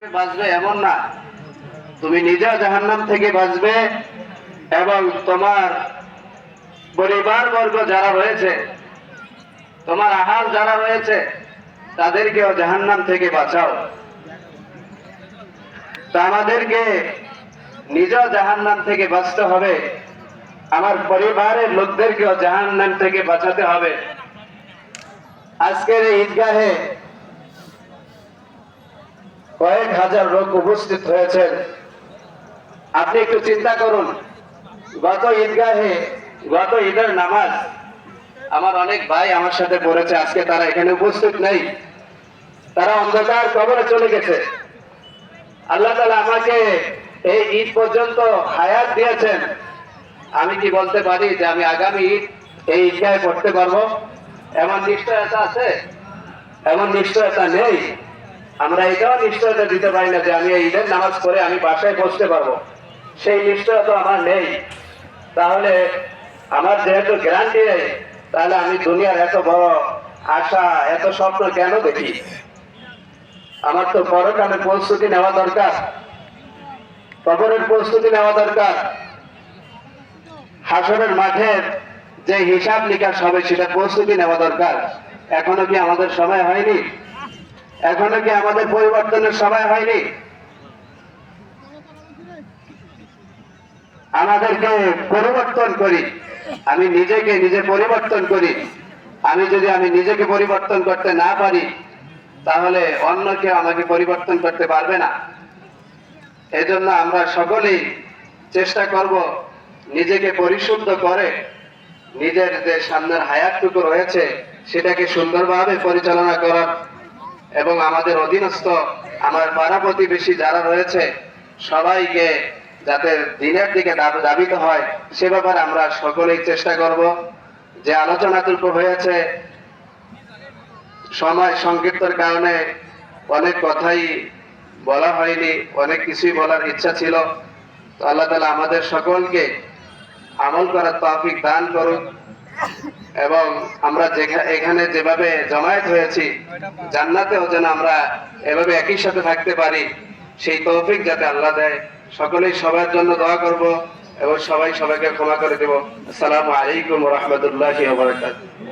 বাঁচবে এমন না, তুমি নিজেও জাহান্নাম থেকে বাঁচবে এবং তোমার পরিবার বর্গ যারা রয়েছে, তোমার আহাল যারা রয়েছে তাদেরকেও জাহান্নাম থেকে বাঁচাও। তা আমাদেরকে নিজেও জাহান্নাম থেকে বাঁচতে হবে, আমার পরিবারের লোকদেরকেও জাহান্নাম থেকে বাঁচাতে হবে। আজকের এই ঈদগাহে কয়েক হাজার লোক উপস্থিত হয়েছেন। আপনি একটু চিন্তা করুন, গত ঈদগাহে গত ঈদের নামাজ আমার অনেক ভাই আমার সাথে পড়েছে, আজকে তারা এখানে উপস্থিত নেই, তারা অন্ধকার কবরে চলে গেছে। আল্লাহ তাআলা আমাকে এই ঈদ পর্যন্ত হায়াত দিয়েছেন, আমি কি বলতে পারি যে আমি আগামী ঈদ এই ঈদগাহে পড়তে পারবো? এমন নিশ্চয়তা আছে? এমন নিশ্চয়তা নেই। আমরা এটাও নিশ্চয়তা দিতে পারি না যে আমি এই ঈদের নামাজ পড়ে আমি বাসায় পৌঁছতে পারবো, সেই নিশ্চয়তা আমার নেই। তাহলে আমার যেহেতু গ্যারান্টি নেই, তাহলে আমি দুনিয়ার এত বড় আশা এত স্বপ্ন কেন দেখি? আমার তো পরকালের প্রস্তুতি নেওয়া দরকার, কবরের প্রস্তুতি নেওয়া দরকার, হাসরের মাঠের যে হিসাব নিকাশ হবে সেটা প্রস্তুতি নেওয়া দরকার। এখনো কি আমাদের সময় হয়নি? এখনো কি আমাদের পরিবর্তনের সময় হয়নি? আমাদেরকে পরিবর্তন করি, আমি নিজেকে নিজে পরিবর্তন করি। আমি নিজেকে পরিবর্তন করতে না পারি, তাহলে অন্য কেউ আমাকে পরিবর্তন করতে পারবে না। এজন্য আমরা সকলেই চেষ্টা করব নিজেকে পরিশুদ্ধ করে নিজের যে সামনের হায়াতটুকু রয়েছে সেটাকে সুন্দরভাবে পরিচালনা করার, এবং আমাদের অধীনস্থ আমার পাড়া প্রতিবেশী যারা রয়েছে সবাইকে যাতে দিনের দিকে ধাবিত হয় সে ব্যাপারে আমরা সকলেই চেষ্টা করব। যে আলোচনাটুকু হয়েছে, সময় সংক্ষিপ্তের কারণে অনেক কথাই বলা হয়নি, অনেক কিছুই বলার ইচ্ছা ছিল। তো আল্লাহ তাআলা আমাদের সকলকে আমল করার তৌফিক দান করুন, এবং আমরা এখানে যেভাবে জমায়েত হয়েছি জান্নাতেও যেন আমরা এভাবে একই সাথে থাকতে পারি, সেই তৌফিক যাতে আল্লাহ দেয়। সকলেই সবার জন্য দোয়া করব এবং সবাই সবাইকে ক্ষমা করে দেব। আসসালামু আলাইকুম ওয়া রাহমাতুল্লাহি ওয়া বারাকাতুহু।